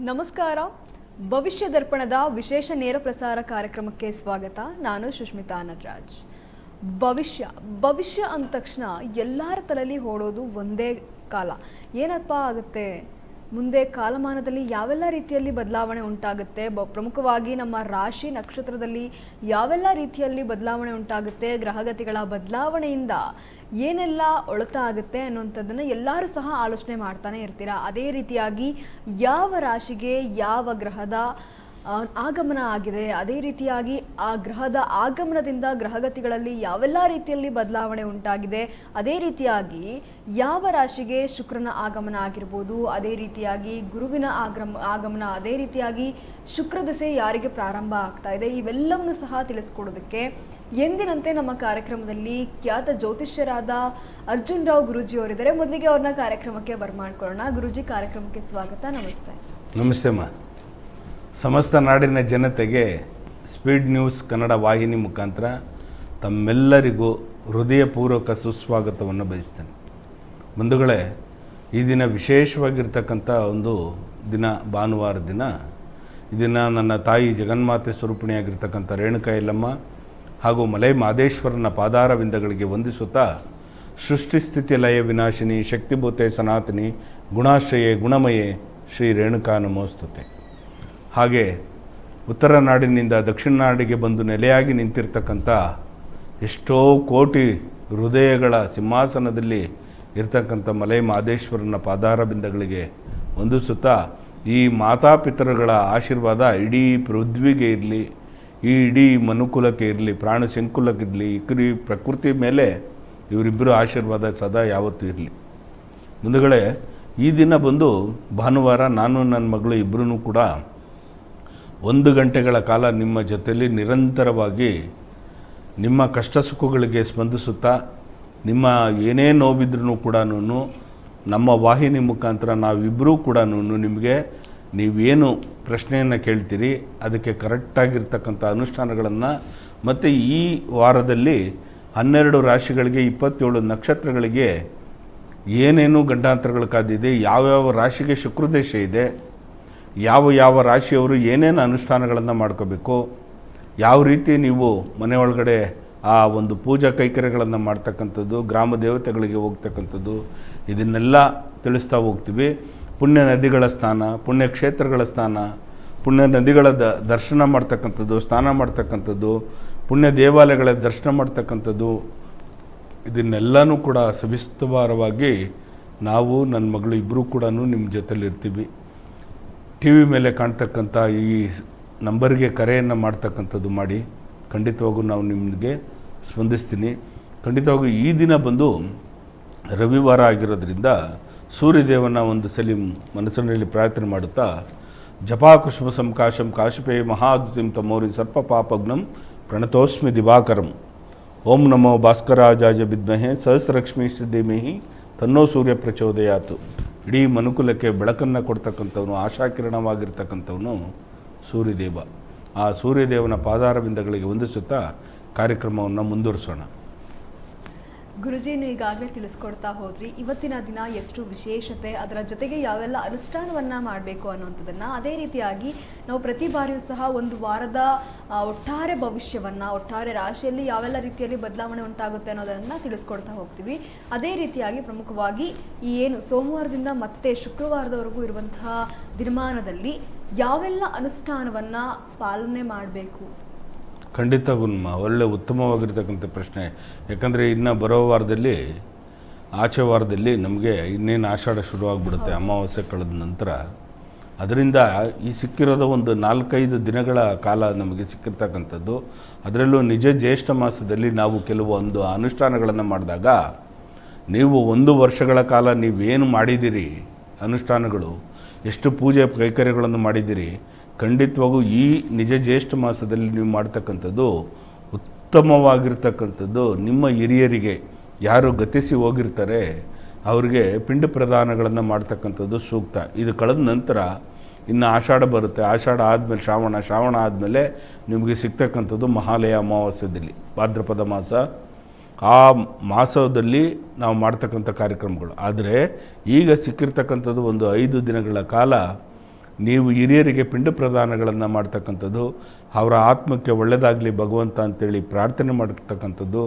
ನಮಸ್ಕಾರ. ಭವಿಷ್ಯ ದರ್ಪಣದ ವಿಶೇಷ ನೇರ ಪ್ರಸಾರ ಕಾರ್ಯಕ್ರಮಕ್ಕೆ ಸ್ವಾಗತ. ನಾನು ಸುಷ್ಮಿತಾ ನಟರಾಜ್. ಭವಿಷ್ಯ ಅಂದ ತಕ್ಷಣ ಎಲ್ಲರ ತಲೆಯಲ್ಲಿ ಓಡೋದು ಒಂದೇ ಕಾಲ. ಏನಪ್ಪ ಆಗುತ್ತೆ ಮುಂದೆ, ಕಾಲಮಾನದಲ್ಲಿ ಯಾವೆಲ್ಲ ರೀತಿಯಲ್ಲಿ ಬದಲಾವಣೆ ಉಂಟಾಗುತ್ತೆ, ಪ್ರಮುಖವಾಗಿ ನಮ್ಮ ರಾಶಿ ನಕ್ಷತ್ರದಲ್ಲಿ ಯಾವೆಲ್ಲ ರೀತಿಯಲ್ಲಿ ಬದಲಾವಣೆ ಉಂಟಾಗುತ್ತೆ, ಗ್ರಹಗತಿಗಳ ಬದಲಾವಣೆಯಿಂದ ಏನೆಲ್ಲ ಒಳತ ಆಗುತ್ತೆ ಅನ್ನುವಂಥದ್ದನ್ನು ಎಲ್ಲರೂ ಸಹ ಆಲೋಚನೆ ಮಾಡ್ತಾನೆ ಇರ್ತೀರಾ. ಅದೇ ರೀತಿಯಾಗಿ ಯಾವ ರಾಶಿಗೆ ಯಾವ ಗ್ರಹದ ಆಗಮನ ಆಗಿದೆ, ಅದೇ ರೀತಿಯಾಗಿ ಆ ಗ್ರಹದ ಆಗಮನದಿಂದ ಗ್ರಹಗತಿಗಳಲ್ಲಿ ಯಾವೆಲ್ಲ ರೀತಿಯಲ್ಲಿ ಬದಲಾವಣೆ ಉಂಟಾಗಿದೆ, ಅದೇ ರೀತಿಯಾಗಿ ಯಾವ ರಾಶಿಗೆ ಶುಕ್ರನ ಆಗಮನ ಆಗಿರ್ಬೋದು, ಅದೇ ರೀತಿಯಾಗಿ ಗುರುವಿನ ಆಗಮನ, ಅದೇ ರೀತಿಯಾಗಿ ಶುಕ್ರ ದಶೆ ಯಾರಿಗೆ ಪ್ರಾರಂಭ ಆಗ್ತಾ ಇದೆ, ಇವೆಲ್ಲವನ್ನು ಸಹ ತಿಳಿಸ್ಕೊಡೋದಕ್ಕೆ ಎಂದಿನಂತೆ ನಮ್ಮ ಕಾರ್ಯಕ್ರಮದಲ್ಲಿ ಖ್ಯಾತ ಜ್ಯೋತಿಷ್ಯರಾದ ಅರ್ಜುನ್ ರಾವ್ ಗುರೂಜಿ ಅವರಿದ್ದಾರೆ. ಮೊದಲಿಗೆ ಅವ್ರನ್ನ ಕಾರ್ಯಕ್ರಮಕ್ಕೆ ಬರ್ಮಾಡ್ಕೊಳ್ಳೋಣ. ಗುರೂಜಿ, ಕಾರ್ಯಕ್ರಮಕ್ಕೆ ಸ್ವಾಗತ. ನಮಸ್ತೆ. ನಮಸ್ತೆ ಅಮ್ಮ. ಸಮಸ್ತ ನಾಡಿನ ಜನತೆಗೆ ಸ್ಪೀಡ್ ನ್ಯೂಸ್ ಕನ್ನಡ ವಾಹಿನಿ ಮುಖಾಂತರ ತಮ್ಮೆಲ್ಲರಿಗೂ ಹೃದಯಪೂರ್ವಕ ಸುಸ್ವಾಗತವನ್ನು ಬಯಸ್ತೇನೆ. ಬಂಧುಗಳೇ, ಈ ದಿನ ವಿಶೇಷವಾಗಿರ್ತಕ್ಕಂಥ ಒಂದು ದಿನ, ಭಾನುವಾರ ದಿನ. ಈ ದಿನ ನನ್ನ ತಾಯಿ ಜಗನ್ಮಾತೆ ಸ್ವರೂಪಿಣಿಯಾಗಿರ್ತಕ್ಕಂಥ ರೇಣುಕಾ ಯಲ್ಲಮ್ಮ ಹಾಗೂ ಮಲೈ ಮಹದೇಶ್ವರನ ಪಾದಾರವಿಂದಗಳಿಗೆ ವಂದಿಸುತ್ತಾ, ಸೃಷ್ಟಿ ಸ್ಥಿತಿ ಲಯ ವಿನಾಶಿನಿ ಶಕ್ತಿಭೂತೆ ಸನಾತನಿ ಗುಣಾಶ್ರಯೇ ಗುಣಮಯೇ ಶ್ರೀ ರೇಣುಕಾ ನಮೋಸ್ತುತೆ. ಹಾಗೆ ಉತ್ತರ ನಾಡಿನಿಂದ ದಕ್ಷಿಣ ನಾಡಿಗೆ ಬಂದು ನೆಲೆಯಾಗಿ ನಿಂತಿರ್ತಕ್ಕಂಥ ಎಷ್ಟೋ ಕೋಟಿ ಹೃದಯಗಳ ಸಿಂಹಾಸನದಲ್ಲಿ ಇರ್ತಕ್ಕಂಥ ಮಲೈ ಮಹದೇಶ್ವರನ ಪಾದಾರಬಿಂದಗಳಿಗೆ ವಂದಿಸುತ್ತಾ, ಈ ಮಾತಾಪಿತರುಗಳ ಆಶೀರ್ವಾದ ಇಡೀ ಪೃಥ್ವಿಗೆ ಇರಲಿ, ಈ ಇಡೀ ಮನುಕುಲಕ್ಕೆ ಇರಲಿ, ಪ್ರಾಣ ಸಂಕುಲಕ್ಕಿರಲಿ, ಈ ಪ್ರಕೃತಿ ಮೇಲೆ ಇವರಿಬ್ಬರು ಆಶೀರ್ವಾದ ಸದಾ ಯಾವತ್ತೂ ಇರಲಿ. ಮುಂದುಗಡೆ ಈ ದಿನ ಬಂದು ಭಾನುವಾರ, ನಾನು ನನ್ನ ಮಗಳು ಇಬ್ಬರೂ ಕೂಡ 1 ಗಂಟೆಗಳ ಕಾಲ ನಿಮ್ಮ ಜೊತೆಯಲ್ಲಿ ನಿರಂತರವಾಗಿ ನಿಮ್ಮ ಕಷ್ಟ ಸುಖಗಳಿಗೆ ಸ್ಪಂದಿಸುತ್ತಾ, ನಿಮ್ಮ ಏನೇ ನೋವಿದ್ರೂ ಕೂಡ ನಮ್ಮ ವಾಹಿನಿ ಮುಖಾಂತರ ನಾವಿಬ್ಬರೂ ಕೂಡ ನಿಮಗೆ ನೀವೇನು ಪ್ರಶ್ನೆಯನ್ನು ಕೇಳ್ತೀರಿ ಅದಕ್ಕೆ ಕರೆಕ್ಟಾಗಿರ್ತಕ್ಕಂಥ ಅನುಷ್ಠಾನಗಳನ್ನು, ಮತ್ತು ಈ ವಾರದಲ್ಲಿ 12 ರಾಶಿಗಳಿಗೆ 27 ನಕ್ಷತ್ರಗಳಿಗೆ ಏನೇನು ಗಂಡಾಂತರಗಳು ಕಾದಿದೆ, ಯಾವ್ಯಾವ ರಾಶಿಗೆ ಶುಕ್ರದೇಶ ಇದೆ, ಯಾವ ರಾಶಿಯವರು ಏನೇನು ಅನುಷ್ಠಾನಗಳನ್ನು ಮಾಡ್ಕೋಬೇಕು, ಯಾವ ರೀತಿ ನೀವು ಮನೆ ಒಳಗಡೆ ಆ ಒಂದು ಪೂಜಾ ಕೈಕರ್ಯಗಳನ್ನು ಮಾಡ್ತಕ್ಕಂಥದ್ದು, ಗ್ರಾಮ ದೇವತೆಗಳಿಗೆ ಹೋಗ್ತಕ್ಕಂಥದ್ದು, ಇದನ್ನೆಲ್ಲ ತಿಳಿಸ್ತಾ ಹೋಗ್ತೀವಿ. ಪುಣ್ಯ ನದಿಗಳ ಸ್ಥಾನ, ಪುಣ್ಯಕ್ಷೇತ್ರಗಳ ಸ್ಥಾನ, ಪುಣ್ಯ ನದಿಗಳ ದರ್ಶನ ಮಾಡ್ತಕ್ಕಂಥದ್ದು, ಸ್ನಾನ ಮಾಡ್ತಕ್ಕಂಥದ್ದು, ಪುಣ್ಯ ದೇವಾಲಯಗಳ ದರ್ಶನ ಮಾಡ್ತಕ್ಕಂಥದ್ದು, ಇದನ್ನೆಲ್ಲನೂ ಕೂಡ ಸವಿಸ್ತರವಾಗಿ ನಾವು ನನ್ನ ಮಗಳು ಇಬ್ಬರೂ ಕೂಡ ನಿಮ್ಮ ಜೊತೆಲಿರ್ತೀವಿ. ಟಿ ವಿ ಮೇಲೆ ಕಾಣ್ತಕ್ಕಂಥ ಈ ನಂಬರ್ಗೆ ಕರೆಯನ್ನು ಮಾಡ್ತಕ್ಕಂಥದ್ದು ಮಾಡಿ, ಖಂಡಿತವಾಗೂ ನಾವು ನಿಮಗೆ ಸ್ಪಂದಿಸ್ತೀನಿ. ಖಂಡಿತವಾಗೂ ಈ ದಿನ ಬಂದು ರವಿವಾರ ಆಗಿರೋದ್ರಿಂದ ಸೂರ್ಯದೇವನ ಒಂದು ಸಲ ಮನಸ್ಸಿನಲ್ಲಿ ಪ್ರಾರ್ಥನೆ ಮಾಡುತ್ತಾ, ಜಪಾಕುಷ್ಮ ಸಂಕಾಶಂ ಕಾಶಪೇ ಮಹಾದ್ಯುತಿಂ ತಮೋರಿ ಸರ್ಪ ಪಾಪಗ್ನಂ ಪ್ರಣತೋಸ್ಮಿ ದಿವಾಕರಂ. ಓಂ ನಮೋ ಭಾಸ್ಕರಾಜಾಜ ವಿದ್ಮಹೆ ಸಹಸ್ರಲಕ್ಷ್ಮೀ ಧೀಮಹಿ ತನ್ನೋ ಸೂರ್ಯ ಪ್ರಚೋದಯಾತು. ಇಡೀ ಮನುಕುಲಕ್ಕೆ ಬೆಳಕನ್ನು ಕೊಡ್ತಕ್ಕಂಥವನು, ಆಶಾಕಿರಣವಾಗಿರ್ತಕ್ಕಂಥವನು ಸೂರ್ಯದೇವ. ಆ ಸೂರ್ಯದೇವನ ಪಾದಾರವಿಂದಗಳಿಗೆ ವಂದಿಸುತ್ತಾ ಕಾರ್ಯಕ್ರಮವನ್ನು ಮುಂದುವರಿಸೋಣ. ಗುರುಜಿನು ಈಗಾಗಲೇ ತಿಳಿಸ್ಕೊಡ್ತಾ ಹೋದ್ರಿ, ಇವತ್ತಿನ ದಿನ ಎಷ್ಟು ವಿಶೇಷತೆ, ಅದರ ಜೊತೆಗೆ ಯಾವೆಲ್ಲ ಅನುಷ್ಠಾನವನ್ನು ಮಾಡಬೇಕು ಅನ್ನೋಂಥದ್ದನ್ನು. ಅದೇ ರೀತಿಯಾಗಿ ನಾವು ಪ್ರತಿ ಬಾರಿಯೂ ಸಹ ಒಂದು ವಾರದ ಒಟ್ಟಾರೆ ಭವಿಷ್ಯವನ್ನು, ಒಟ್ಟಾರೆ ರಾಶಿಯಲ್ಲಿ ಯಾವೆಲ್ಲ ರೀತಿಯಲ್ಲಿ ಬದಲಾವಣೆ ಉಂಟಾಗುತ್ತೆ ಅನ್ನೋದನ್ನು ತಿಳಿಸ್ಕೊಡ್ತಾ ಹೋಗ್ತೀವಿ. ಅದೇ ರೀತಿಯಾಗಿ ಪ್ರಮುಖವಾಗಿ ಈ ಏನು ಸೋಮವಾರದಿಂದ ಮತ್ತೆ ಶುಕ್ರವಾರದವರೆಗೂ ಇರುವಂತಹ ದಿನಮಾನದಲ್ಲಿ ಯಾವೆಲ್ಲ ಅನುಷ್ಠಾನವನ್ನು ಪಾಲನೆ ಮಾಡಬೇಕು? ಖಂಡಿತವೂ ಒಳ್ಳೆ ಉತ್ತಮವಾಗಿರ್ತಕ್ಕಂಥ ಪ್ರಶ್ನೆ. ಯಾಕಂದರೆ ಇನ್ನು ಬರೋ ವಾರದಲ್ಲಿ, ಆಚೆ ವಾರದಲ್ಲಿ ನಮಗೆ ಇನ್ನೇನು ಆಷಾಢ ಶುರುವಾಗ್ಬಿಡುತ್ತೆ, ಅಮಾವಾಸ್ಯೆ ಕಳೆದ ನಂತರ. ಅದರಿಂದ ಈ ಸಿಕ್ಕಿರೋದು ಒಂದು 4-5 ದಿನಗಳ ಕಾಲ ನಮಗೆ ಸಿಕ್ಕಿರ್ತಕ್ಕಂಥದ್ದು. ಅದರಲ್ಲೂ ನಿಜ ಜ್ಯೇಷ್ಠ ಮಾಸದಲ್ಲಿ ನಾವು ಕೆಲವೊಂದು ಅನುಷ್ಠಾನಗಳನ್ನು ಮಾಡಿದಾಗ, ನೀವು 1 ವರ್ಷಗಳ ಕಾಲ ನೀವೇನು ಮಾಡಿದ್ದೀರಿ ಅನುಷ್ಠಾನಗಳು, ಎಷ್ಟು ಪೂಜೆ ಕೈಕರ್ಯಗಳನ್ನು ಮಾಡಿದ್ದೀರಿ, ಖಂಡಿತವಾಗೂ ಈ ನಿಜ ಜ್ಯೇಷ್ಠ ಮಾಸದಲ್ಲಿ ನೀವು ಮಾಡ್ತಕ್ಕಂಥದ್ದು ಉತ್ತಮವಾಗಿರ್ತಕ್ಕಂಥದ್ದು. ನಿಮ್ಮ ಹಿರಿಯರಿಗೆ ಯಾರು ಗತಿಸಿ ಹೋಗಿರ್ತಾರೆ ಅವರಿಗೆ ಪಿಂಡ ಪ್ರದಾನಗಳನ್ನು ಮಾಡ್ತಕ್ಕಂಥದ್ದು ಸೂಕ್ತ. ಇದು ಕಳೆದ ನಂತರ ಇನ್ನು ಆಷಾಢ ಬರುತ್ತೆ, ಆಷಾಢ ಆದಮೇಲೆ ಶ್ರಾವಣ ಆದಮೇಲೆ ನಿಮಗೆ ಸಿಗ್ತಕ್ಕಂಥದ್ದು ಮಹಾಲಯ ಅಮಾವಾಸ್ಯದಲ್ಲಿ, ಭಾದ್ರಪದ ಮಾಸ. ಆ ಮಾಸದಲ್ಲಿ ನಾವು ಮಾಡ್ತಕ್ಕಂಥ ಕಾರ್ಯಕ್ರಮಗಳು. ಆದರೆ ಈಗ ಸಿಕ್ಕಿರ್ತಕ್ಕಂಥದ್ದು ಒಂದು 5 ದಿನಗಳ ಕಾಲ ನೀವು ಹಿರಿಯರಿಗೆ ಪಿಂಡ ಪ್ರದಾನಗಳನ್ನು ಮಾಡ್ತಕ್ಕಂಥದ್ದು, ಅವರ ಆತ್ಮಕ್ಕೆ ಒಳ್ಳೆಯದಾಗಲಿ ಭಗವಂತ ಅಂತೇಳಿ ಪ್ರಾರ್ಥನೆ ಮಾಡಿರ್ತಕ್ಕಂಥದ್ದು,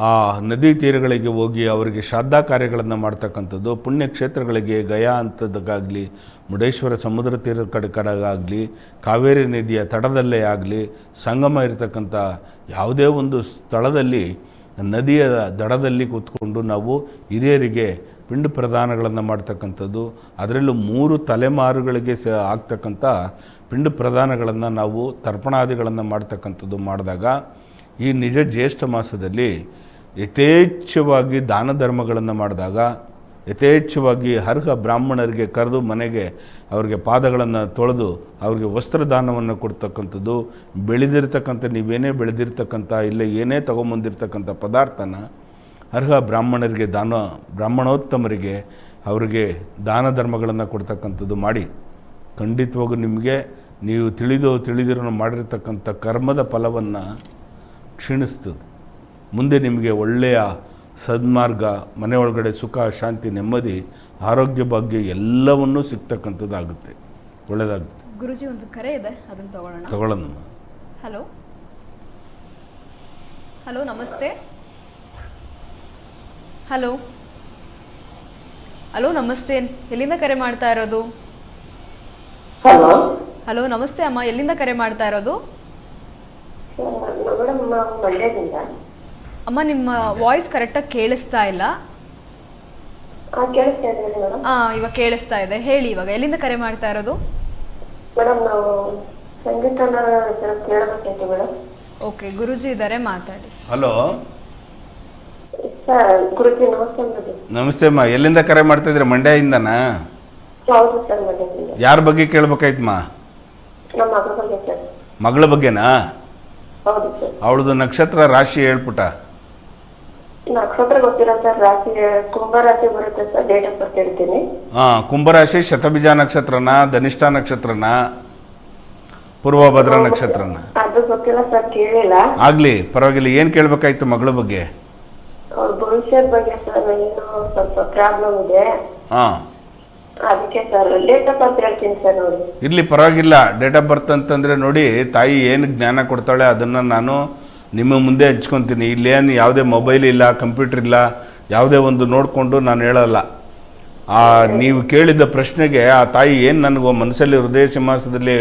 ಆ ನದಿ ತೀರಗಳಿಗೆ ಹೋಗಿ ಅವರಿಗೆ ಶ್ರಾದ್ದ ಕಾರ್ಯಗಳನ್ನು ಮಾಡ್ತಕ್ಕಂಥದ್ದು, ಪುಣ್ಯಕ್ಷೇತ್ರಗಳಿಗೆ ಗಯಾ ಅಂಥದ್ದಕ್ಕಾಗಲಿ, ಮುರುಡೇಶ್ವರ ಸಮುದ್ರ ತೀರದ ಕಡೆಗಾಗಲಿ, ಕಾವೇರಿ ನದಿಯ ತಟದಲ್ಲೇ ಆಗಲಿ, ಸಂಗಮ ಇರತಕ್ಕಂಥ ಯಾವುದೇ ಒಂದು ಸ್ಥಳದಲ್ಲಿ ನದಿಯ ದಡದಲ್ಲಿ ಕೂತ್ಕೊಂಡು ನಾವು ಹಿರಿಯರಿಗೆ ಪಿಂಡ ಪ್ರದಾನಗಳನ್ನು ಮಾಡ್ತಕ್ಕಂಥದ್ದು, ಅದರಲ್ಲೂ 3 ತಲೆಮಾರುಗಳಿಗೆ ಆಗ್ತಕ್ಕಂಥ ಪಿಂಡ ಪ್ರದಾನಗಳನ್ನು ನಾವು ತರ್ಪಣಾದಿಗಳನ್ನು ಮಾಡ್ತಕ್ಕಂಥದ್ದು ಮಾಡಿದಾಗ ಈ ನಿಜ ಜ್ಯೇಷ್ಠ ಮಾಸದಲ್ಲಿ ಯಥೇಚ್ಛವಾಗಿ ದಾನ ಧರ್ಮಗಳನ್ನು ಮಾಡಿದಾಗ, ಯಥೇಚ್ಛವಾಗಿ ಅರ್ಹ ಬ್ರಾಹ್ಮಣರಿಗೆ ಕರೆದು ಮನೆಗೆ ಅವರಿಗೆ ಪಾದಗಳನ್ನು ತೊಳೆದು ಅವರಿಗೆ ವಸ್ತ್ರದಾನವನ್ನು ಕೊಡ್ತಕ್ಕಂಥದ್ದು, ಬೆಳೆದಿರ್ತಕ್ಕಂಥ ನೀವೇನೇ ಬೆಳೆದಿರ್ತಕ್ಕಂಥ ಇಲ್ಲ ಏನೇ ತೊಗೊಂಬಂದಿರ್ತಕ್ಕಂಥ ಪದಾರ್ಥನ ಅರ್ಹ ಬ್ರಾಹ್ಮಣರಿಗೆ ಬ್ರಾಹ್ಮಣೋತ್ತಮರಿಗೆ ಅವರಿಗೆ ದಾನ ಧರ್ಮಗಳನ್ನು ಕೊಡ್ತಕ್ಕಂಥದ್ದು ಮಾಡಿ ಖಂಡಿತವಾಗೂ ನಿಮಗೆ ನೀವು ತಿಳಿದಿರೋ ಮಾಡಿರ್ತಕ್ಕಂಥ ಕರ್ಮದ ಫಲವನ್ನು ಕ್ಷೀಣಿಸ್ತದೆ. ಮುಂದೆ ನಿಮಗೆ ಒಳ್ಳೆಯ ಸನ್ಮಾರ್ಗ, ಮನೆ ಒಳಗಡೆ ಸುಖ, ಶಾಂತಿ, ನೆಮ್ಮದಿ, ಆರೋಗ್ಯ ಭಾಗ್ಯ ಎಲ್ಲವನ್ನೂ ಸಿಗ್ತಕ್ಕಂಥದ್ದಾಗುತ್ತೆ, ಒಳ್ಳೆಯದಾಗುತ್ತೆ. ಗುರುಜಿ ಒಂದು ಕರೆ ಇದೆ, ಅದನ್ನು ತಗೊಳ್ಳೋಣ. ಹಲೋ ಹಲೋ ನಮಸ್ತೆ. ಹಲೋ ಹಲೋ ನಮಸ್ತೆ, ಎಲ್ಲಿಂದ ಕರೆ ಮಾಡ್ತಾ ಇರೋದು? ಹಲೋ ಹಲೋ ನಮಸ್ತೆ ಅಮ್ಮ, ಎಲ್ಲಿಂದ ಕರೆ ಮಾಡ್ತಾ ಇರೋದು? ಅಮ್ಮ ನಿಮ್ಮ ವಾಯ್ಸ್ ಕರೆಕ್ಟಾಗಿ ಕೇಳಿಸ್ತಾ ಇಲ್ಲ. ಇವಾಗ ಕೇಳಿಸ್ತಾ ಇದೆ, ಹೇಳಿ. ಇವಾಗ ಎಲ್ಲಿಂದ ಕರೆ ಮಾಡ್ತಾ ಇರೋದು? ಮೇಡಮ್ ನಾವು ಸಂಗೀತನ ಕೇಳಬೇಕಿತ್ತು ಮೇಡಮ್. ಓಕೆ, ಗುರುಜಿ ಇದ್ದಾರೆ, ಮಾತಾಡಿ. ಹಲೋ ಸರ್, ಗುರುಜಿ ನಮಸ್ತೆ ಮೇಡಮ್. ನಮಸ್ತೆ ಅಮ್ಮ, ಎಲ್ಲಿಂದ ಕರೆ ಮಾಡ್ತಾ ಇದ್ರೆ? ಮಂಡ್ಯದಿಂದನಾ? ಹೌದು ಸರ್, ಮಂಡ್ಯದಿಂದ. ಯಾರ ಬಗ್ಗೆ ಕೇಳ್ಬೇಕಾಯ್ತಮ್ಮ? ನಮ್ಮ ಮಗಳ ಬಗ್ಗೆ ಸರ್. ಮಗಳ ಬಗ್ಗೆನಾ? ಹೌದು ಸರ್. ಅವಳದು ನಕ್ಷತ್ರ ರಾಶಿ ಹೇಳ್ಬಿಟ್ಟ. ನಕ್ಷತ್ರ ಗೊತ್ತಿಲ್ಲ ಸರ್, ರಾಶಿ ಕುಂಭ ರಾಶಿ ಬರುತ್ತೆ ಸರ್, ಡೇಟ್ ಆಫ್ ಬರ್ತ್ ಹೇಳ್ತೀನಿ. ಕುಂಭರಾಶಿ ಶತಬೀಜ ನಕ್ಷತ್ರನ, ಧನಿಷ್ಠ ನಕ್ಷತ್ರನ, ಪೂರ್ವಭದ್ರ ನಕ್ಷತ್ರನ? ಅದು ಗೊತ್ತಿಲ್ಲ ಸರ್, ಕೇಳಿಲ್ಲ. ಆಗ್ಲಿ, ಪರವಾಗಿಲ್ಲ. ಏನ್ ಕೇಳ್ಬೇಕಾಯ್ತು ಮಗಳ ಬಗ್ಗೆ? ಅವ್ರ ಭವಿಷ್ಯದ ಬಗ್ಗೆ ಸರ್ ಏನೋ ಸ್ವಲ್ಪ ಪ್ರಾಬ್ಲಮ್ ಇದೆ, ಅದಕ್ಕೆ ಸರ್ ಡೇಟ್ ಆಫ್ ಬರ್ತ್ ಹೇಳ್ತೀನಿ ಸರ್. ನೋಡಿ ಇರ್ಲಿ, ಪರವಾಗಿಲ್ಲ. ಡೇಟ್ ಆಫ್ ಬರ್ತ್ ಅಂತಂದ್ರೆ ನೋಡಿ, ತಾಯಿ ಏನು ಜ್ಞಾನ ಕೊಡ್ತಾಳೆ ಅದನ್ನ ನಾನು ನಿಮ್ಮ ಮುಂದೆ ಹಂಚ್ಕೊತೀನಿ. ಇಲ್ಲೇನು ಯಾವುದೇ ಮೊಬೈಲ್ ಇಲ್ಲ, ಕಂಪ್ಯೂಟರ್ ಇಲ್ಲ, ಯಾವುದೇ ಒಂದು ನೋಡಿಕೊಂಡು ನಾನು ಹೇಳಲ್ಲ. ನೀವು ಕೇಳಿದ ಪ್ರಶ್ನೆಗೆ ಆ ತಾಯಿ ಏನು ನನಗೆ ಮನಸ್ಸಲ್ಲಿ ಹೃದಯ ಸಿಂಹಾಸನದಲ್ಲಿ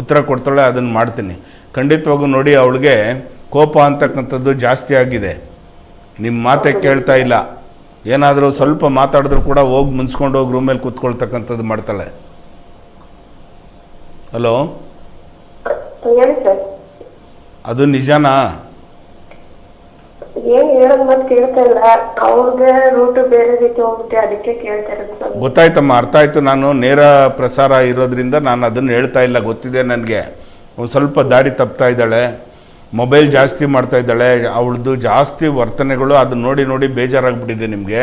ಉತ್ತರ ಕೊಡ್ತಾಳೆ ಅದನ್ನು ಮಾಡ್ತೀನಿ. ಖಂಡಿತವಾಗೂ ನೋಡಿ, ಅವಳಿಗೆ ಕೋಪ ಅಂತಕ್ಕಂಥದ್ದು ಜಾಸ್ತಿ ಆಗಿದೆ. ನಿಮ್ಮ ಮಾತೆ ಕೇಳ್ತಾ ಇಲ್ಲ. ಏನಾದರೂ ಸ್ವಲ್ಪ ಮಾತಾಡಿದ್ರು ಕೂಡ ಹೋಗಿ ಮುನ್ಸ್ಕೊಂಡು ಹೋಗಿ ರೂಮಲ್ಲಿ ಕೂತ್ಕೊಳ್ತಕ್ಕಂಥದ್ದು ಮಾಡ್ತಾಳೆ. ಹಲೋ, ಹೇಳಿ ಸರ್. ಅದು ನಿಜನಾ? ಏನ್ ಹೇಳೋದ್ ಮತ್ತೆ ಕೇಳ್ತಾ ಇಲ್ಲ. ಅವ್ರಿಗೆ ರೂಟ್ ಬೇರೆ ರೀತಿ ಹೋಗುತ್ತೆ, ಅದಕ್ಕೆ ಕೇಳ್ತಾ ಇರೋದು ಸರ್. ಗೊತ್ತಾಯ್ತಮ್ಮ, ಅರ್ಥ ಆಯ್ತು. ನಾನು ನೇರ ಪ್ರಸಾರ ಇರೋದ್ರಿಂದ ನಾನು ಅದನ್ನು ಹೇಳ್ತಾ ಇಲ್ಲ, ಗೊತ್ತಿದೆ ನನಗೆ. ಒಂದು ಸ್ವಲ್ಪ ದಾರಿ ತಪ್ತಾ ಇದ್ದಾಳೆ, ಮೊಬೈಲ್ ಜಾಸ್ತಿ ಮಾಡ್ತಾ ಇದ್ದಾಳೆ, ಅವಳದು ಜಾಸ್ತಿ ವರ್ತನೆಗಳು, ಅದು ನೋಡಿ ನೋಡಿ ಬೇಜಾರಾಗ್ಬಿಟ್ಟಿದೆ ನಿಮಗೆ.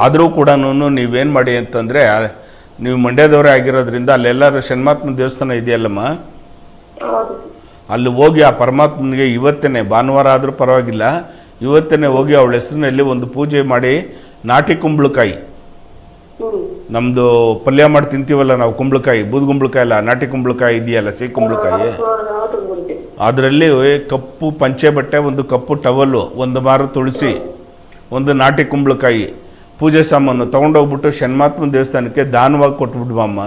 ಆದರೂ ಕೂಡ ನೀವೇನು ಮಾಡಿ ಅಂತಂದರೆ, ನೀವು ಮಂಡ್ಯದವರೇ ಆಗಿರೋದ್ರಿಂದ ಅಲ್ಲೆಲ್ಲರೂ ಶನ್ಮಾತ್ಮ ದೇವಸ್ಥಾನ ಇದೆಯಲ್ಲಮ್ಮ, ಅಲ್ಲಿ ಹೋಗಿ ಆ ಪರಮಾತ್ಮನಿಗೆ ಇವತ್ತೇ, ಭಾನುವಾರ ಆದರೂ ಪರವಾಗಿಲ್ಲ, ಇವತ್ತೇ ಹೋಗಿ ಅವಳ ಹೆಸರಿನಲ್ಲಿ ಒಂದು ಪೂಜೆ ಮಾಡಿ, ನಾಟಿ ಕುಂಬಳಕಾಯಿ, ನಮ್ಮದು ಪಲ್ಯ ಮಾಡಿ ತಿಂತೀವಲ್ಲ ನಾವು ಕುಂಬಳಕಾಯಿ, ಬೂದ್ ಕುಂಬಳಕಾಯಿ ಅಲ್ಲ, ನಾಟಿ ಕುಂಬಳಕಾಯಿ ಇದೆಯಲ್ಲ, ಸಿಹಿ ಕುಂಬಳಕಾಯಿ, ಅದರಲ್ಲಿ ಕಪ್ಪು ಪಂಚೆ ಬಟ್ಟೆ, ಒಂದು ಕಪ್ಪು ಟವಲ್ಲು, ಒಂದು ಮಾರು ತುಳಸಿ, ಒಂದು ನಾಟಿ ಕುಂಬಳಕಾಯಿ, ಪೂಜೆ ಸಾಮಾನು ತೊಗೊಂಡೋಗ್ಬಿಟ್ಟು ಶನ್ಮಾತ್ಮ ದೇವಸ್ಥಾನಕ್ಕೆ ದಾನವಾಗಿ ಕೊಟ್ಬಿಡ್ಬಮ್ಮ.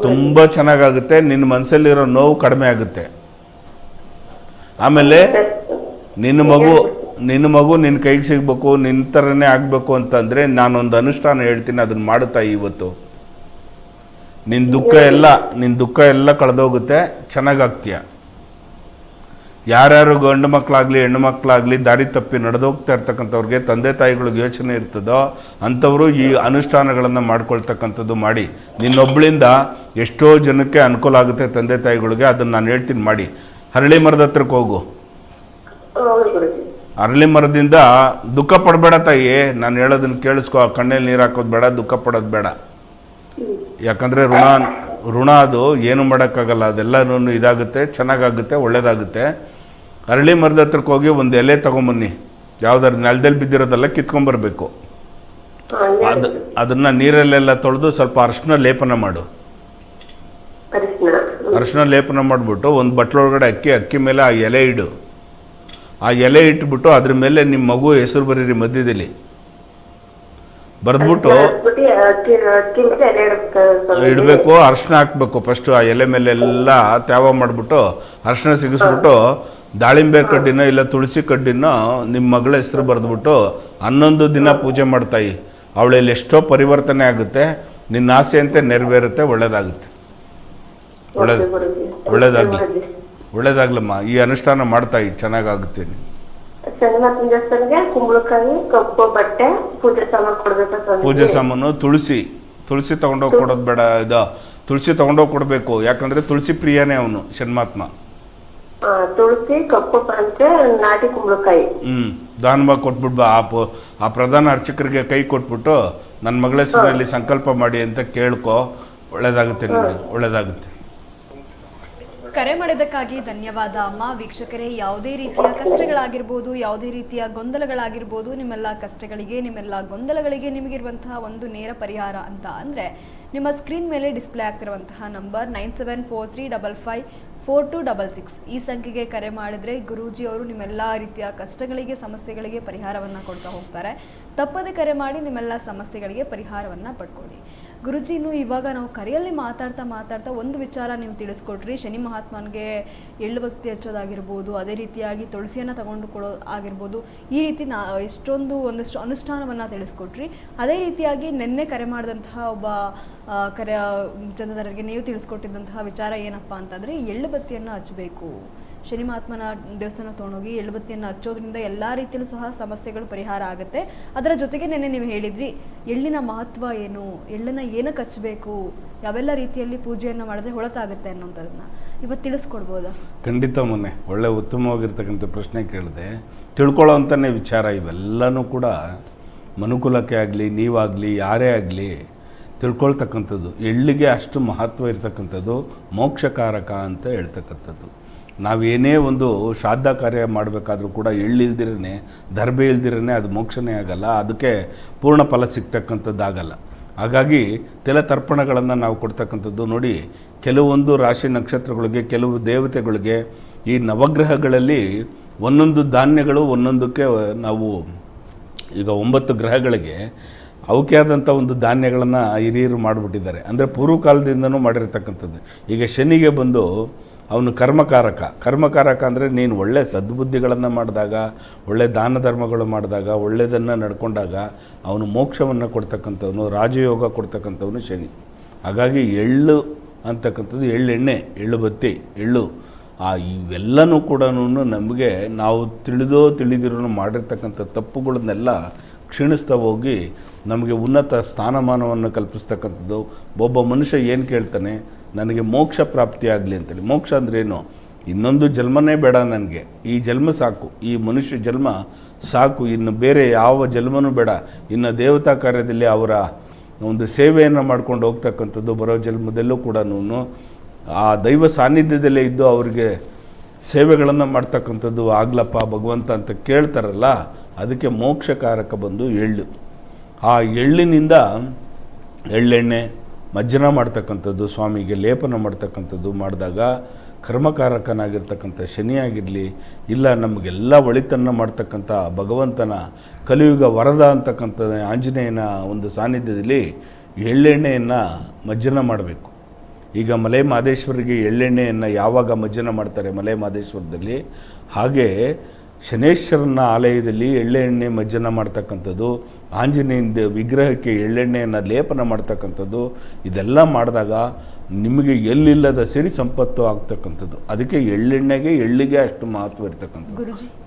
ತುಂಬ ಚೆನ್ನಾಗಾಗುತ್ತೆ, ನಿನ್ನ ಮನಸ್ಸಲ್ಲಿರೋ ನೋವು ಕಡಿಮೆ ಆಗುತ್ತೆ. ಆಮೇಲೆ ನಿನ್ನ ಮಗು ನಿನ್ನ ಕೈಗೆ ಸಿಗಬೇಕು, ನಿನ್ನ ಥರನೇ ಆಗಬೇಕು ಅಂತಂದರೆ ನಾನೊಂದು ಅನುಷ್ಠಾನ ಹೇಳ್ತೀನಿ, ಅದನ್ನು ಮಾಡುತ್ತಾ ಇವತ್ತು. ನಿನ್ನ ದುಃಖ ಎಲ್ಲ ಕಳೆದೋಗುತ್ತೆ, ಚೆನ್ನಾಗಾಗ್ತೀಯ. ಯಾರ್ಯಾರು ಗಂಡು ಮಕ್ಕಳಾಗಲಿ ಹೆಣ್ಣು ಮಕ್ಕಳಾಗಲಿ ದಾರಿ ತಪ್ಪಿ ನಡೆದೋಗ್ತಾ ಇರ್ತಕ್ಕಂಥವ್ರಿಗೆ ತಂದೆ ತಾಯಿಗಳಿಗೆ ಯೋಚನೆ ಇರ್ತದೋ ಅಂಥವರು ಈ ಅನುಷ್ಠಾನಗಳನ್ನು ಮಾಡ್ಕೊಳ್ತಕ್ಕಂಥದ್ದು ಮಾಡಿ. ನಿನ್ನೊಬ್ಬಳಿಂದ ಎಷ್ಟೋ ಜನಕ್ಕೆ ಅನುಕೂಲ ಆಗುತ್ತೆ ತಂದೆ ತಾಯಿಗಳಿಗೆ, ಅದನ್ನು ನಾನು ಹೇಳ್ತೀನಿ ಮಾಡಿ. ಹರಳಿ ಮರದ ಹತ್ರಕ್ಕೆ ಹೋಗು. ಅರಳಿ ಮರದಿಂದ ದುಃಖ ಪಡಬೇಡ ತಾಯಿ, ನಾನು ಹೇಳೋದನ್ನು ಕೇಳಿಸ್ಕೊ. ಕಣ್ಣಲ್ಲಿ ನೀರು ಹಾಕೋದು ಬೇಡ, ದುಃಖ ಪಡೋದು ಬೇಡ. ಯಾಕಂದರೆ ಋಣ ಅದು ಏನು ಮಾಡೋಕ್ಕಾಗಲ್ಲ, ಅದೆಲ್ಲನೂ ಇದಾಗುತ್ತೆ, ಚೆನ್ನಾಗಾಗುತ್ತೆ, ಒಳ್ಳೆಯದಾಗುತ್ತೆ. ಅರಳಿ ಮರದ ಹತ್ರಕ್ಕೆ ಹೋಗಿ ಒಂದು ಎಲೆ ತೊಗೊಂಬನ್ನಿ, ಯಾವುದಾದ್ರು ನೆಲದಲ್ಲಿ ಬಿದ್ದಿರೋದೆಲ್ಲ ಕಿತ್ಕೊಂಬರ್ಬೇಕು. ಅದನ್ನು ನೀರಲ್ಲೆಲ್ಲ ತೊಳೆದು ಸ್ವಲ್ಪ ಅರಿಶಿನ ಲೇಪನ ಮಾಡು. ಅರಿಶಿನ ಲೇಪನ ಮಾಡಿಬಿಟ್ಟು ಒಂದು ಬಟ್ಲೊಳಗಡೆ ಅಕ್ಕಿ ಮೇಲೆ ಆ ಎಲೆ ಇಡು. ಆ ಎಲೆ ಇಟ್ಬಿಟ್ಟು ಅದ್ರ ಮೇಲೆ ನಿಮ್ಮ ಮಗು ಹೆಸರು ಬರೀರಿ ಮಧ್ಯದಲ್ಲಿ ಬರೆದ್ಬಿಟ್ಟು ಇಡಬೇಕು. ಅರಿಶಿನ ಹಾಕ್ಬೇಕು ಫಸ್ಟು. ಆ ಎಲೆ ಮೇಲೆಲ್ಲ ತ್ಯಾವ ಮಾಡಿಬಿಟ್ಟು ಅರಿಶಿನ ಸಿಗಿಸ್ಬಿಟ್ಟು ದಾಳಿಂಬೆ ಕಡ್ಡಿನೋ ಇಲ್ಲ ತುಳಸಿ ಕಡ್ಡಿನೋ ನಿಮ್ಮ ಮಗಳ ಹೆಸರು ಬರೆದ್ಬಿಟ್ಟು 11 ದಿನ ಪೂಜೆ ಮಾಡ್ತಾಯಿ. ಅವಳಲ್ಲಿ ಎಷ್ಟೋ ಪರಿವರ್ತನೆ ಆಗುತ್ತೆ. ನಿನ್ನ ಆಸೆ ಅಂತೆ ನೆರವೇರುತ್ತೆ. ಒಳ್ಳೇದಾಗುತ್ತೆ. ಒಳ್ಳೇದಾಗ್ಲಮ್ಮ. ಈ ಅನುಷ್ಠಾನ ಮಾಡ್ತಾಯಿ, ಚೆನ್ನಾಗಾಗುತ್ತೆ. ಪೂಜೆ ಸಾಮಾನು ತುಳಸಿ ತಗೊಂಡೋಗಿ ಕೊಡೋದು ಬೇಡ. ಇದು ತುಳಸಿ ತಗೊಂಡೋಗಿ ಕೊಡಬೇಕು. ಯಾಕಂದ್ರೆ ತುಳಸಿ ಪ್ರಿಯನೇ ಅವನು ಶನ್ಮಾತ್ಮ. ತುಳಸಿ, ಕಪ್ಪು ಪಂಚೆ, ನಾಟಿ ಕುಂಬಳಕಾಯಿ ದಾನವಾಗಿ ಕೊಟ್ಬಿಡ್ಬಾ. ಆ ಪ್ರಧಾನ ಅರ್ಚಕರಿಗೆ ಕೈ ಕೊಟ್ಬಿಟ್ಟು ನನ್ನ ಮಗಳ ಹೆಸರಲ್ಲಿ ಸಂಕಲ್ಪ ಮಾಡಿ ಅಂತ ಕೇಳ್ಕೊ. ಒಳ್ಳೇದಾಗುತ್ತೆ ನಿಮಗೆ, ಒಳ್ಳೇದಾಗುತ್ತೆ. ಕರೆ ಮಾಡಿದ್ದಕ್ಕಾಗಿ ಧನ್ಯವಾದ ಅಮ್ಮ. ವೀಕ್ಷಕರೇ, ಯಾವುದೇ ರೀತಿಯ ಕಷ್ಟಗಳಾಗಿರ್ಬೋದು, ಯಾವುದೇ ರೀತಿಯ ಗೊಂದಲಗಳಾಗಿರ್ಬೋದು, ನಿಮ್ಮೆಲ್ಲ ಕಷ್ಟಗಳಿಗೆ, ನಿಮ್ಮೆಲ್ಲ ಗೊಂದಲಗಳಿಗೆ ನಿಮಗಿರುವಂತಹ ಒಂದು ನೇರ ಪರಿಹಾರ ಅಂತ ಅಂದರೆ ನಿಮ್ಮ ಸ್ಕ್ರೀನ್ ಮೇಲೆ ಡಿಸ್ಪ್ಲೇ ಆಗ್ತಿರುವಂತಹ ನಂಬರ್ 9743554266 ಈ ಸಂಖ್ಯೆಗೆ ಕರೆ ಮಾಡಿದರೆ ಗುರೂಜಿ ಅವರು ನಿಮ್ಮೆಲ್ಲ ರೀತಿಯ ಕಷ್ಟಗಳಿಗೆ, ಸಮಸ್ಯೆಗಳಿಗೆ ಪರಿಹಾರವನ್ನು ಕೊಡ್ತಾ ಹೋಗ್ತಾರೆ. ತಪ್ಪದೆ ಕರೆ ಮಾಡಿ ನಿಮ್ಮೆಲ್ಲ ಸಮಸ್ಯೆಗಳಿಗೆ ಪರಿಹಾರವನ್ನು ಪಡ್ಕೊಳ್ಳಿ. ಗುರುಜಿ, ಇನ್ನು ಇವಾಗ ನಾವು ಕರೆಯಲ್ಲಿ ಮಾತಾಡ್ತಾ ಒಂದು ವಿಚಾರ ನೀವು ತಿಳಿಸ್ಕೊಟ್ರಿ. ಶನಿ ಮಹಾತ್ಮನಿಗೆ ಎಳ್ಳು ಭಕ್ತಿ ಹಚ್ಚೋದಾಗಿರ್ಬೋದು, ಅದೇ ರೀತಿಯಾಗಿ ತುಳಸಿಯನ್ನು ತಗೊಂಡು ಕೊಡೋ ಆಗಿರ್ಬೋದು, ಈ ರೀತಿ ಒಂದಷ್ಟು ಅನುಷ್ಠಾನವನ್ನು ತಿಳಿಸ್ಕೊಟ್ರಿ. ಅದೇ ರೀತಿಯಾಗಿ ನಿನ್ನೆ ಕರೆ ಮಾಡಿದಂತಹ ಒಬ್ಬ ಚಂದ್ರಧರರಿಗೆ ನೀವು ತಿಳಿಸ್ಕೊಟ್ಟಿದ್ದಂತಹ ವಿಚಾರ ಏನಪ್ಪ ಅಂತಂದರೆ, ಎಳ್ಳು ಬತ್ತಿಯನ್ನು ಹಚ್ಚಬೇಕು. ಶನಿ ಮಹಾತ್ಮನ ದೇವಸ್ಥಾನ ತೊಗೊಂಡೋಗಿ ಎಳ್ಳು ಬತ್ತಿಯನ್ನು ಹಚ್ಚೋದ್ರಿಂದ ಎಲ್ಲ ರೀತಿಯಲ್ಲೂ ಸಹ ಸಮಸ್ಯೆಗಳು ಪರಿಹಾರ ಆಗುತ್ತೆ. ಅದರ ಜೊತೆಗೆ ನೆನ್ನೆ ನೀವು ಹೇಳಿದ್ರಿ ಎಳ್ಳಿನ ಮಹತ್ವ ಏನು, ಎಳ್ಳನ್ನು ಏನಕ್ಕೆ ಹಚ್ಚಬೇಕು, ಯಾವೆಲ್ಲ ರೀತಿಯಲ್ಲಿ ಪೂಜೆಯನ್ನು ಮಾಡಿದ್ರೆ ಹೊಳತಾಗುತ್ತೆ ಅನ್ನೋಂಥದ್ದನ್ನ ಇವತ್ತು ತಿಳಿಸ್ಕೊಡ್ಬೋದಾ? ಖಂಡಿತ. ಮೊನ್ನೆ ಒಳ್ಳೆ ಉತ್ತಮವಾಗಿರ್ತಕ್ಕಂಥ ಪ್ರಶ್ನೆ ಕೇಳಿದೆ. ತಿಳ್ಕೊಳ್ಳೋ ಅಂತಾನೆ ವಿಚಾರ ಇವೆಲ್ಲನೂ ಕೂಡ ಮನುಕುಲಕ್ಕೆ ಆಗಲಿ, ನೀವಾಗಲಿ, ಯಾರೇ ಆಗಲಿ ತಿಳ್ಕೊಳ್ತಕ್ಕಂಥದ್ದು. ಎಳ್ಳಿಗೆ ಅಷ್ಟು ಮಹತ್ವ ಇರ್ತಕ್ಕಂಥದ್ದು, ಮೋಕ್ಷಕಾರಕ ಅಂತ ಹೇಳ್ತಕ್ಕಂಥದ್ದು. ನಾವೇನೇ ಒಂದು ಶ್ರಾದ್ದ ಕಾರ್ಯ ಮಾಡಬೇಕಾದ್ರೂ ಕೂಡ ಎಳ್ಳಿಲ್ದಿರೇ, ದರ್ಬೆ ಇಲ್ದಿರೇ ಅದು ಮೋಕ್ಷನೇ ಆಗಲ್ಲ. ಅದಕ್ಕೆ ಪೂರ್ಣ ಫಲ ಸಿಗ್ತಕ್ಕಂಥದ್ದಾಗಲ್ಲ. ಹಾಗಾಗಿ ತರ್ಪಣಗಳನ್ನು ನಾವು ಕೊಡ್ತಕ್ಕಂಥದ್ದು ನೋಡಿ. ಕೆಲವೊಂದು ರಾಶಿ ನಕ್ಷತ್ರಗಳಿಗೆ, ಕೆಲವು ದೇವತೆಗಳಿಗೆ, ಈ ನವಗ್ರಹಗಳಲ್ಲಿ ಒಂದೊಂದು ಧಾನ್ಯಗಳು ಒಂದೊಂದಕ್ಕೆ ನಾವು ಈಗ 9 ಗ್ರಹಗಳಿಗೆ ಅವಕ್ಕೆ ಆದಂಥ ಒಂದು ಧಾನ್ಯಗಳನ್ನು ಹಿರಿಯರು ಮಾಡಿಬಿಟ್ಟಿದ್ದಾರೆ. ಅಂದರೆ ಪೂರ್ವಕಾಲದಿಂದನೂ ಮಾಡಿರ್ತಕ್ಕಂಥದ್ದು. ಈಗ ಶನಿಗೆ ಬಂದು ಅವನು ಕರ್ಮಕಾರಕ ಅಂದರೆ ನೀನು ಒಳ್ಳೆ ಸದ್ಬುದ್ಧಿಗಳನ್ನು ಮಾಡಿದಾಗ, ಒಳ್ಳೆ ದಾನ ಧರ್ಮಗಳು ಮಾಡಿದಾಗ, ಒಳ್ಳೆಯದನ್ನು ನಡ್ಕೊಂಡಾಗ ಅವನು ಮೋಕ್ಷವನ್ನು ಕೊಡ್ತಕ್ಕಂಥವನು, ರಾಜಯೋಗ ಕೊಡ್ತಕ್ಕಂಥವನು ಶನಿ. ಹಾಗಾಗಿ ಎಳ್ಳು ಅಂತಕ್ಕಂಥದ್ದು, ಎಳ್ಳೆಣ್ಣೆ, ಎಳ್ಳು ಬತ್ತಿ, ಎಳ್ಳು ಇವೆಲ್ಲನೂ ಕೂಡ ನಮಗೆ ನಾವು ತಿಳಿದಿರೋ ಮಾಡಿರ್ತಕ್ಕಂಥ ತಪ್ಪುಗಳನ್ನೆಲ್ಲ ಕ್ಷೀಣಿಸ್ತಾ ಹೋಗಿ ನಮಗೆ ಉನ್ನತ ಸ್ಥಾನಮಾನವನ್ನು ಕಲ್ಪಿಸ್ತಕ್ಕಂಥದ್ದು. ಒಬ್ಬ ಮನುಷ್ಯ ಏನು ಕೇಳ್ತಾನೆ, ನನಗೆ ಮೋಕ್ಷ ಪ್ರಾಪ್ತಿಯಾಗಲಿ ಅಂತೇಳಿ. ಮೋಕ್ಷ ಅಂದ್ರೇನು? ಇನ್ನೊಂದು ಜನ್ಮನೇ ಬೇಡ ನನಗೆ, ಈ ಜನ್ಮ ಸಾಕು, ಈ ಮನುಷ್ಯ ಜನ್ಮ ಸಾಕು, ಇನ್ನು ಬೇರೆ ಯಾವ ಜನ್ಮನೂ ಬೇಡ. ಇನ್ನು ದೇವತಾ ಕಾರ್ಯದಲ್ಲಿ ಅವರ ಒಂದು ಸೇವೆಯನ್ನು ಮಾಡ್ಕೊಂಡು ಹೋಗ್ತಕ್ಕಂಥದ್ದು, ಬರೋ ಜನ್ಮದಲ್ಲೂ ಕೂಡ ಆ ದೈವ ಸಾನ್ನಿಧ್ಯದಲ್ಲೇ ಇದ್ದು ಅವರಿಗೆ ಸೇವೆಗಳನ್ನು ಮಾಡ್ತಕ್ಕಂಥದ್ದು ಆಗ್ಲಪ್ಪ ಭಗವಂತ ಅಂತ ಕೇಳ್ತಾರಲ್ಲ, ಅದಕ್ಕೆ ಮೋಕ್ಷಕಾರಕ ಬಂದು ಎಳ್ಳು. ಆ ಎಳ್ಳಿನಿಂದ ಎಳ್ಳೆಣ್ಣೆ ಮಜ್ಜನ ಮಾಡ್ತಕ್ಕಂಥದ್ದು, ಸ್ವಾಮಿಗೆ ಲೇಪನ ಮಾಡ್ತಕ್ಕಂಥದ್ದು ಮಾಡಿದಾಗ ಕರ್ಮಕಾರಕನಾಗಿರ್ತಕ್ಕಂಥ ಶನಿಯಾಗಿರಲಿ, ಇಲ್ಲ ನಮಗೆಲ್ಲ ಒಳಿತನ್ನು ಮಾಡ್ತಕ್ಕಂಥ ಭಗವಂತನ ಕಲಿಯುಗ ವರದ ಅಂತಕ್ಕಂಥ ಆಂಜನೇಯನ ಒಂದು ಸಾನ್ನಿಧ್ಯದಲ್ಲಿ ಎಳ್ಳೆಣ್ಣೆಯನ್ನು ಮಜ್ಜನ ಮಾಡಬೇಕು. ಈಗ ಮಲೆ ಮಹದೇಶ್ವರಿಗೆ ಎಳ್ಳೆಣ್ಣೆಯನ್ನು ಯಾವಾಗ ಮಜ್ಜನ ಮಾಡ್ತಾರೆ ಮಲೆ ಮಹದೇಶ್ವರದಲ್ಲಿ, ಹಾಗೆ ಶನೇಶ್ವರನ ಆಲಯದಲ್ಲಿ ಎಳ್ಳೆಣ್ಣೆ ಮಜ್ಜನ ಮಾಡ್ತಕ್ಕಂಥದ್ದು, ಆಂಜನೇಯನ ವಿಗ್ರಹಕ್ಕೆ ಎಳ್ಳೆಣ್ಣೆಯನ್ನು ಲೇಪನ ಮಾಡ್ತಕ್ಕಂಥದ್ದು, ಇದೆಲ್ಲ ಮಾಡಿದಾಗ ನಿಮಗೆ ಎಲ್ಲಿಲ್ಲದ ಸಿರಿ ಸಂಪತ್ತು ಆಗ್ತಕ್ಕಂಥದ್ದು. ಅದಕ್ಕೆ ಎಳ್ಳಿಗೆ ಅಷ್ಟು ಮಹತ್ವ ಇರ್ತಕ್ಕಂಥದ್ದು. ಗುರುಜಿ,